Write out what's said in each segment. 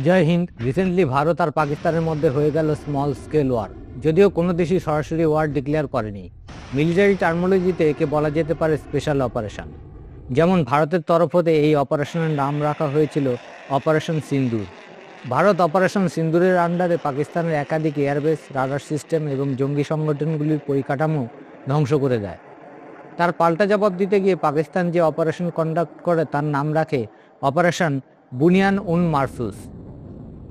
জয় Hind. Recently Bharat আর পাকিস্তানের মধ্যে হয়ে গেল স্মল স্কেল ওয়ার। যদিও কোনো দেশই সরাসরি ওয়ার ডিক্লেয়ার করেনি, মিলিটারি টার্মোলজিতে একে বলা যেতে পারে স্পেশাল অপারেশন। যেমন ভারতের তরফ হতে এই অপারেশনের নাম রাখা হয়েছিল অপারেশন সিন্দুর। ভারত অপারেশন সিন্দুরের আন্ডারে পাকিস্তানের একাধিক এয়ারবেস, রাডার সিস্টেম এবং জঙ্গি সংগঠনগুলির পরিকাঠামো ধ্বংস করে দেয়। তার পাল্টা জবাব দিতে গিয়ে পাকিস্তান যে অপারেশন কন্ডাক্ট করে তার নাম রাখে অপারেশন বুনিয়ান উন মারসুস।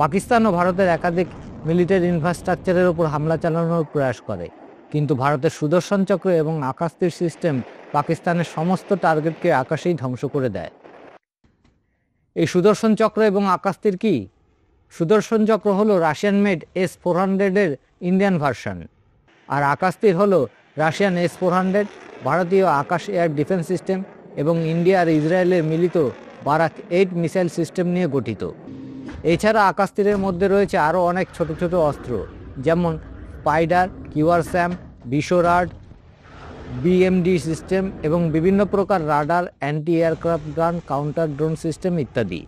পাকিস্তান ও ভারতের একাধিক মিলিটারি ইনফ্রাস্ট্রাকচারের উপর হামলা চালানোর প্রয়াস করে, কিন্তু ভারতের সুদর্শন চক্র এবং আকাশতীর সিস্টেম পাকিস্তানের সমস্ত টার্গেটকে আকাশেই ধ্বংস করে দেয়। এই সুদর্শন চক্র এবং আকাশতীর কি? সুদর্শন চক্র হলো রাশিয়ান মেড S-400 এর ইন্ডিয়ান ভার্সন, আর আকাশতীর হলো রাশিয়ান S-400 ভারতীয় আকাশ এয়ার ডিফেন্স সিস্টেম এবং ইন্ডিয়া আর ইসরায়েলের মিলিত বারাক 8 মিসাইল সিস্টেম নিয়ে গঠিত। এছাড়া আকাশতীরের মধ্যে রয়েছে আরও অনেক ছোট ছোট অস্ত্র, যেমন স্পাইডার, কিওয়ারস্যাম, বিশোরাড, BMD সিস্টেম এবং বিভিন্ন প্রকার রাডার, অ্যান্টি এয়ারক্রাফট গান, কাউন্টার ড্রোন সিস্টেম ইত্যাদি।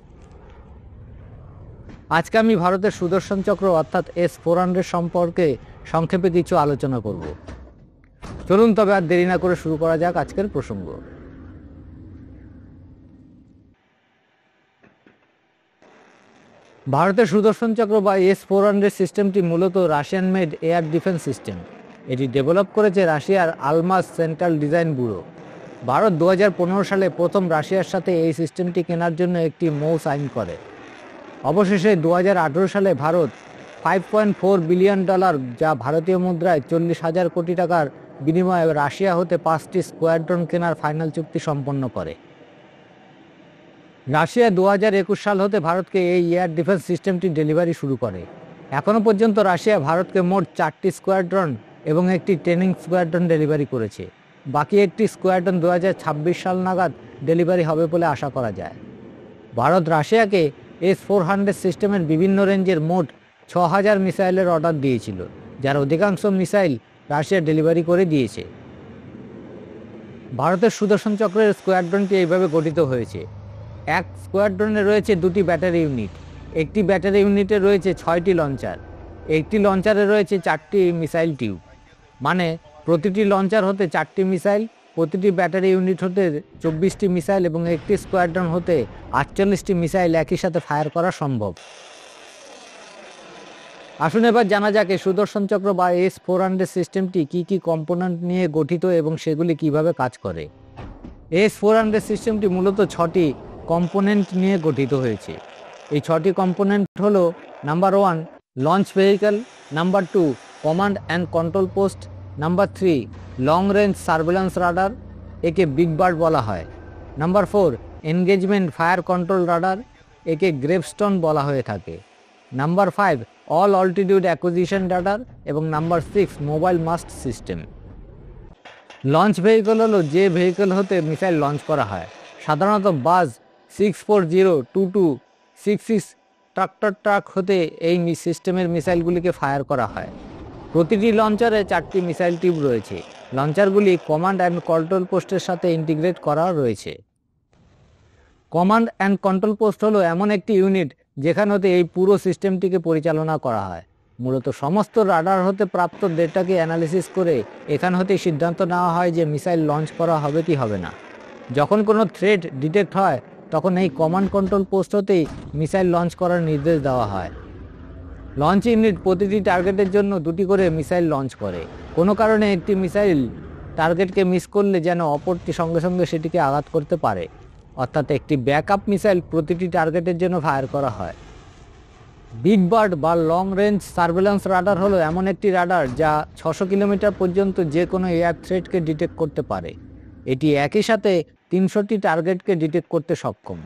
আজকে আমি ভারতের সুদর্শন চক্র অর্থাৎ S-400 সম্পর্কে সংক্ষেপে কিছু আলোচনা করব। চলুন তবে আর দেরি না করে শুরু করা যাক আজকের প্রসঙ্গ। ভারতের সুদর্শন চক্র বা S-400 সিস্টেমটি মূলত Russian made air defence system. এটি ডেভেলপ করেছে রাশিয়ার Almas central design bureau. Bharat 2015 সালে প্রথম রাশিয়ার সাথে এই সিস্টেমটি কেনার জন্য একটি মৌ সাইন করে। অবশেষে 2018 সালে ভারত $5.4 বিলিয়ন, যা ভারতীয় মুদ্রায় 40,000 কোটি টাকার বিনিময়ে রাশিয়া হতে 5টি স্কোয়াড্রন কেনার ফাইনাল চুক্তি সম্পন্ন করে। রাশিয়া 2021 সাল হতে ভারতকে এই এয়ার ডিফেন্স সিস্টেমটি ডেলিভারি শুরু করে। এখনও পর্যন্ত রাশিয়া ভারতকে মোট 4টি স্কোয়াড্রন এবং একটি ট্রেনিং স্কোয়াড্রন ডেলিভারি করেছে। বাকি একটি স্কোয়াড্রন 2026 সাল নাগাদ ডেলিভারি হবে বলে আশা করা যায়। ভারত রাশিয়াকে S-400 সিস্টেমের বিভিন্ন রেঞ্জের মোট 6,000 মিসাইলের অর্ডার দিয়েছিল, যার অধিকাংশ মিসাইল রাশিয়া ডেলিভারি করে দিয়েছে। ভারতের সুদর্শন চক্রের স্কোয়াড্রনটি এইভাবে গঠিত হয়েছে। এক স্কোয়াড্রনে রয়েছে 2টি ব্যাটারি ইউনিট, একটি ব্যাটারি ইউনিটে রয়েছে 6টি লঞ্চার, একটি লঞ্চারে রয়েছে 4টি মিসাইল টিউব। মানে প্রতিটি লঞ্চার হতে 4টি মিসাইল, প্রতিটি ব্যাটারি ইউনিট হতে 24টি মিসাইল এবং একটি স্কোয়াড্রন হতে 48টি মিসাইল একই সাথে ফায়ার করা সম্ভব। আসুন এবার জানা যাক এই সুদর্শন চক্র বা S-400 সিস্টেমটি কি কি কম্পোনেন্ট নিয়ে গঠিত এবং সেগুলি কিভাবে কাজ করে। S-400 সিস্টেমটি মূলত 6টি কম্পোনেন্ট নিয়ে গঠিত হয়েছে। এই 6টি কম্পোনেন্ট হলো: number 1 launch vehicle, number 2 command and control post, number 3 long range surveillance radar, একে বিগ বার্ড বলা হয়, number 4 engagement fire control radar, একে গ্রেভস্টোন বলা হয়ে থাকে, number 5 all altitude acquisition radar এবং number 6 mobile mast system. Launch vehicle হলো যে ভেহিকল হতে মিসাইল লঞ্চ করা হয়। সাধারণত বাজ 640-22-66 ট্রাক হতে এই সিস্টেমের মিসাইলগুলিকে ফায়ার করা হয়। প্রতিটি লঞ্চারে 4টি মিসাইল টিউব রয়েছে। লঞ্চারগুলি কমান্ড অ্যান্ড কন্ট্রোল পোস্টের সাথে ইন্টিগ্রেট করা রয়েছে। কমান্ড অ্যান্ড কন্ট্রোল পোস্ট হলো এমন একটি ইউনিট যেখান হতে এই পুরো সিস্টেমটিকে পরিচালনা করা হয়। মূলত সমস্ত রাডার হতে প্রাপ্ত ডেটাকে অ্যানালিসিস করে এখান হতে সিদ্ধান্ত নেওয়া হয় যে মিসাইল লঞ্চ করা হবে কি হবে না। যখন কোনো থ্রেট ডিটেক্ট হয় তখন এই কমান্ড কন্ট্রোল পোস্ট হতেই মিসাইল লঞ্চ করার নির্দেশ দেওয়া হয়। লঞ্চ ইউনিট প্রতিটি টার্গেটের জন্য 2টি করে মিসাইল লঞ্চ করে। কোনো কারণে একটি মিসাইল টার্গেটকে মিস করলে যেন অপরটি সঙ্গে সঙ্গে সেটিকে আঘাত করতে পারে, অর্থাৎ একটি ব্যাকআপ মিসাইল প্রতিটি টার্গেটের জন্য ফায়ার করা হয়। বিগ বার্ড বা লং রেঞ্জ সার্ভেলেন্স রাডার হলো এমন একটি রাডার যা 600 কিলোমিটার পর্যন্ত যে কোনো এয়ার থ্রেটকে ডিটেক্ট করতে পারে। এটি একই সাথে 300টি টার্গেটকে ডিটেক্ট করতে সক্ষম।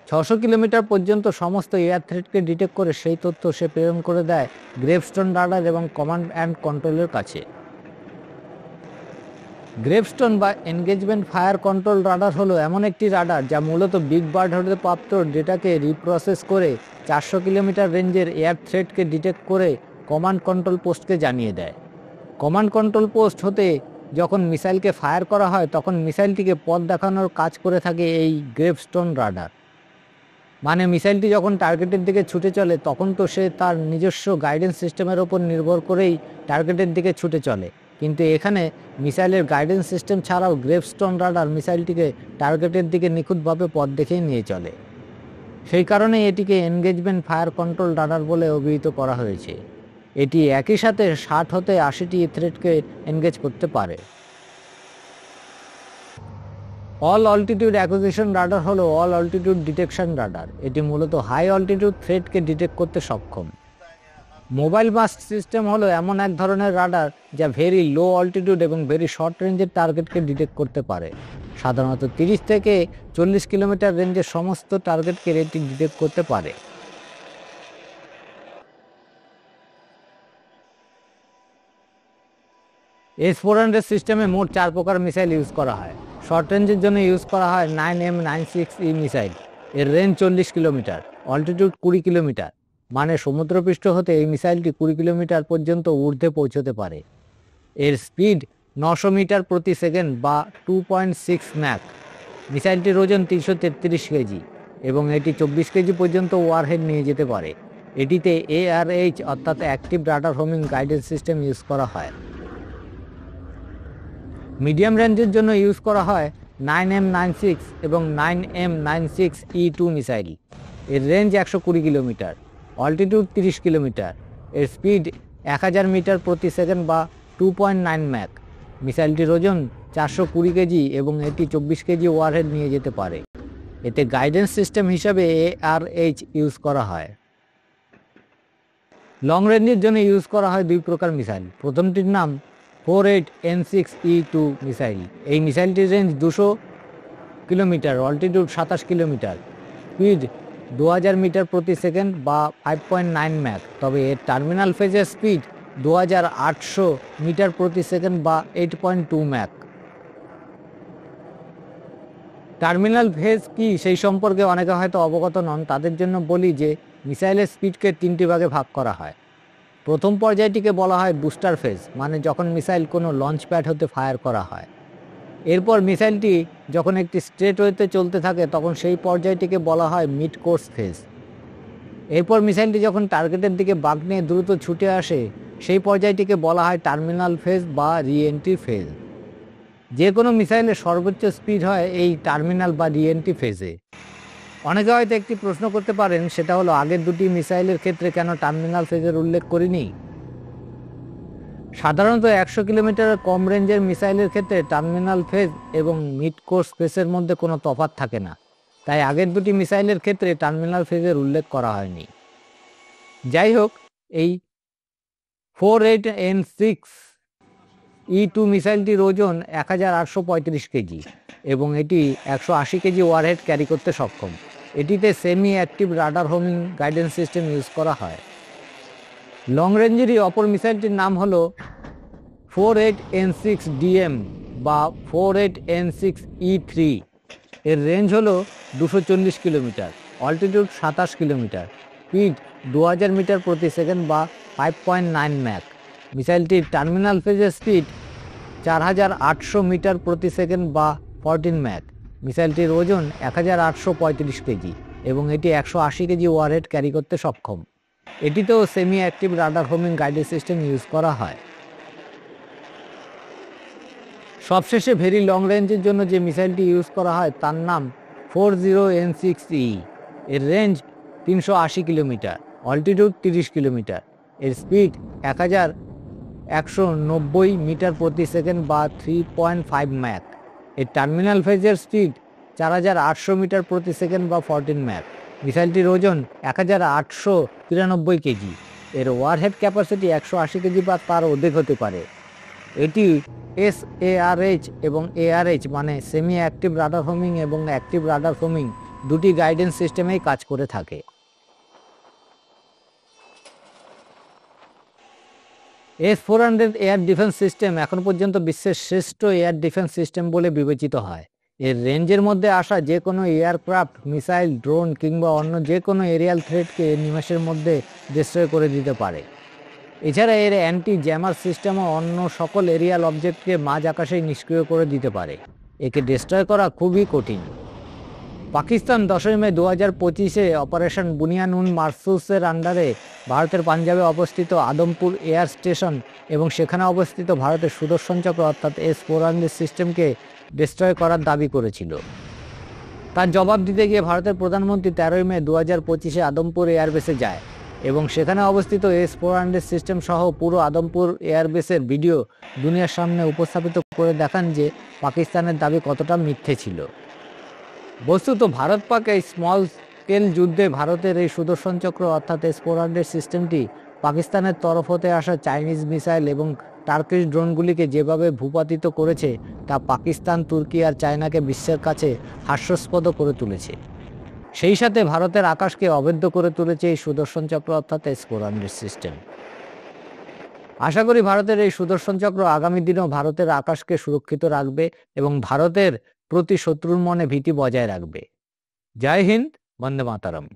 600 কিলোমিটার পর্যন্ত সমস্ত এয়ার থ্রেটকে ডিটেক্ট করে সেই তথ্য সে প্রেরণ করে দেয় গ্রেভস্টোন রাডার এবং কমান্ড অ্যান্ড কন্ট্রোলের কাছে। গ্রেভস্টোন বা এনগেজমেন্ট ফায়ার কন্ট্রোল রাডার হলো এমন একটি রাডার যা মূলত বিগ বার্ড হতে প্রাপ্ত ডেটাকে রিপ্রসেস করে 400 কিলোমিটার রেঞ্জের এয়ার থ্রেটকে ডিটেক্ট করে কমান্ড কন্ট্রোল পোস্টকে জানিয়ে দেয়। কমান্ড কন্ট্রোল পোস্ট হতে যখন মিসাইলকে ফায়ার করা হয় তখন মিসাইলটিকে পথ দেখানোর কাজ করে থাকে এই গ্রেভস্টোন রাডার। মানে মিসাইলটি যখন টার্গেটের দিকে ছুটে চলে তখন তো সে তার নিজস্ব গাইডেন্স সিস্টেমের ওপর নির্ভর করেই টার্গেটের দিকে ছুটে চলে, কিন্তু এখানে মিসাইলের গাইডেন্স সিস্টেম ছাড়াও গ্রেভস্টোন রাডার মিসাইলটিকে টার্গেটের দিকে নিখুঁতভাবে পথ দেখেই নিয়ে চলে। সেই কারণে এটিকে এনগেজমেন্ট ফায়ার কন্ট্রোল রাডার বলে অভিহিত করা হয়েছে। এটি একই সাথে 60 হতে 80টি থ্রেটকে এনগেজ করতে পারে। অল অল্টিটিউড অ্যাকুইজিশন রাডার হলো অল অল্টিটিউড ডিটেকশন রাডার। এটি মূলত হাই অল্টিটিউড থ্রেটকে ডিটেক্ট করতে সক্ষম। মোবাইল মাস্ট সিস্টেম হলো এমন এক ধরনের রাডার যা ভেরি লো অল্টিটিউড এবং ভেরি শর্ট রেঞ্জের টার্গেটকে ডিটেক্ট করতে পারে। সাধারণত 30 থেকে 40 কিলোমিটার রেঞ্জের সমস্ত টার্গেটকে এটি ডিটেক্ট করতে পারে। S-400 সিস্টেমে মোট 4 প্রকার মিসাইল ইউজ করা হয়। শর্ট রেঞ্জের জন্য ইউজ করা হয় 9M96E মিসাইল। এর রেঞ্জ 40 কিলোমিটার, অল্টিটিউড 20 কিলোমিটার, মানে সমুদ্রপৃষ্ঠ হতে এই মিসাইলটি 20 কিলোমিটার পর্যন্ত ঊর্ধ্বে পৌঁছতে পারে। এর স্পিড 900 মিটার প্রতি সেকেন্ড বা 2.6 ম্যাক। মিসাইলটির ওজন 333 কেজি এবং এটি 24 কেজি পর্যন্ত ওয়ারহেড নিয়ে যেতে পারে। এটিতে ARH অর্থাৎ active radar homing guidance system use করা হয়। মিডিয়াম রেঞ্জের জন্য ইউজ করা হয় 9M96 এবং 9M96E2 মিসাইল। এর রেঞ্জ 120 কিলোমিটার, অল্টিটিউড 30 কিলোমিটার, এর স্পিড 1000 মিটার প্রতি সেকেন্ড বা 2.9 ম্যাক। মিসাইলটির ওজন 420 কেজি এবং এটি 24 কেজি ওয়ারহেড নিয়ে যেতে পারে। এতে গাইডেন্স সিস্টেম হিসাবে ARH ইউজ করা হয়। লং রেঞ্জের জন্য ইউজ করা হয় 2 প্রকার মিসাইল। প্রথমটির নাম 48N6E2 মিসাইল। এই মিসাইলটির range 200 kilometre, altitude 27 kilometre, speed 2000 metre প্রতি সেকেন্ড বা 5.9 ম্যাক। তবে এর টার্মিনাল ফেজের স্পিড 2800 মিটার প্রতি সেকেন্ড বা 8.2 ম্যাক। টার্মিনাল ফেজ কি সেই সম্পর্কে অনেকে হয়তো অবগত নন। তাদের জন্য বলি যে মিসাইলের স্পিডকে 3টি ভাগে ভাগ করা হয়। প্রথম পর্যায়টিকে বলা হয় বুস্টার ফেজ, মানে যখন মিসাইল কোনো লঞ্চ প্যাড হতে ফায়ার করা হয়। এরপর মিসাইলটি যখন একটি স্ট্রেট ওয়েতে চলতে থাকে তখন সেই পর্যায়টিকে বলা হয় মিড কোর্স ফেজ। এরপর মিসাইলটি যখন টার্গেটের দিকে বাঁক নিয়ে দ্রুত ছুটে আসে সেই পর্যায়টিকে বলা হয় টার্মিনাল ফেজ বা রিএন্ট্রি ফেজ। যে কোনো মিসাইলের সর্বোচ্চ স্পিড হয় এই টার্মিনাল বা রিএন্ট্রি ফেজে। অনেকে হয়তো একটি প্রশ্ন করতে পারেন, সেটা হলো আগের দুটি মিসাইলের ক্ষেত্রে কেন টার্মিনাল ফেজের উল্লেখ করিনি। সাধারণত 100 কিলোমিটারের কম রেঞ্জের মিসাইলের ক্ষেত্রে টার্মিনাল ফেজ এবং মিড কোর্স ফেজের মধ্যে কোনো তফাৎ থাকে না, তাই আগের দুটি মিসাইলের ক্ষেত্রে টার্মিনাল ফেজের উল্লেখ করা হয়নি। যাই হোক, এই 48N6E2 মিসাইলটির ওজন 1835 কেজি এবং এটি 180 কেজি ওয়ারহেড ক্যারি করতে সক্ষম। এটিতে semi active radar homing guidance system use করা হয়। লং রেঞ্জেরই অপর মিসাইলটির নাম হলো 48N6DM বা 48N6E3। এর রেঞ্জ হলো 240 kilometre, altitude 27 kilometre, speed 2000 metre প্রতি সেকেন্ড বা 5.9 ম্যাক। মিসাইলটির টার্মিনাল ফেজের স্পিড 4800 মিটার প্রতি সেকেন্ড বা 14 ম্যাক। মিসাইলটির ওজন 1835 কেজি এবং এটি 180 কেজি ওয়ারহেড ক্যারি করতে সক্ষম। এটিতেও semi active radar homing guidance system use করা হয়। সবশেষে ভেরি লং রেঞ্জের জন্য যে মিসাইলটি ইউজ করা হয় তার নাম 40N6E। এর রেঞ্জ 380 কিলোমিটার, অল্টিটিউড 30 কিলোমিটার, এর স্পিড 1190 মিটার প্রতি সেকেন্ড বা 3.5 ম্যাক। এর টার্মিনাল ফেজের স্পিড 4800 মিটার প্রতি সেকেন্ড বা 14 ম্যাক। মিসাইলটির ওজন 1893 কেজি। এর ওয়ারহেড ক্যাপাসিটি 180 কেজি বা তার অধিক হতে পারে। এটি SARH এবং ARH মানে সেমি অ্যাক্টিভ রাডার হোমিং এবং অ্যাক্টিভ রাডার হোমিং দুটি গাইডেন্স সিস্টেমেই কাজ করে থাকে। S-400 এয়ার ডিফেন্স সিস্টেম এখন পর্যন্ত বিশ্বের শ্রেষ্ঠ এয়ার ডিফেন্স সিস্টেম বলে বিবেচিত হয়। এর রেঞ্জের মধ্যে আসা যে কোনো এয়ারক্রাফট, মিসাইল, ড্রোন কিংবা অন্য যে কোনো এরিয়াল থ্রেটকে নিমেষের মধ্যে ডিস্ট্রয় করে দিতে পারে। এছাড়া এর অ্যান্টি জ্যামার সিস্টেমও অন্য সকল এরিয়াল অবজেক্টকে মাঝ আকাশেই নিষ্ক্রিয় করে দিতে পারে। একে ডিস্ট্রয় করা খুবই কঠিন। পাকিস্তান 10 মে 2025-এ অপারেশন বুনিয়ানুন মারসুসের আন্ডারে ভারতের পাঞ্জাবে অবস্থিত আদমপুর এয়ার স্টেশন এবং সেখানে অবস্থিত ভারতের সুদর্শন চক্র অর্থাৎ S-400 সিস্টেমকে ডিস্ট্রয় করার দাবি করেছিল। তার জবাব দিতে গিয়ে ভারতের প্রধানমন্ত্রী 13 মে 2025-এ আদমপুর এয়ারবেসে যায় এবং সেখানে অবস্থিত S-400 সিস্টেম সহ পুরো আদমপুর এয়ারবেসের ভিডিও দুনিয়ার সামনে উপস্থাপিত করে দেখান যে পাকিস্তানের দাবি কতটা মিথ্যে ছিল। বস্তুত ভারত পাক এই স্মল স্কেল যুদ্ধে ভারতের এই সুদর্শন চক্র অর্থাৎ S-400 সিস্টেমটি পাকিস্তানের তরফ হতে আসা চাইনিজ মিসাইল এবং টার্কিশ ড্রোনগুলিকে যেভাবে ভূপাতিত করেছে তা পাকিস্তান, তুর্কি আর চায়নাকে বিশ্বের কাছে হাস্যাস্পদ করে তুলেছে। সেই সাথে ভারতের আকাশকে অভেদ্য করে তুলেছে এই সুদর্শন চক্র অর্থাৎ S-400 সিস্টেম। আশা করি ভারতের এই সুদর্শন চক্র আগামী দিনেও ভারতের আকাশকে সুরক্ষিত রাখবে এবং ভারতের প্রতি শত্রুর মনে ভীতি বজায় রাখবে। জয় হিন্দ, বন্দে মাতরম।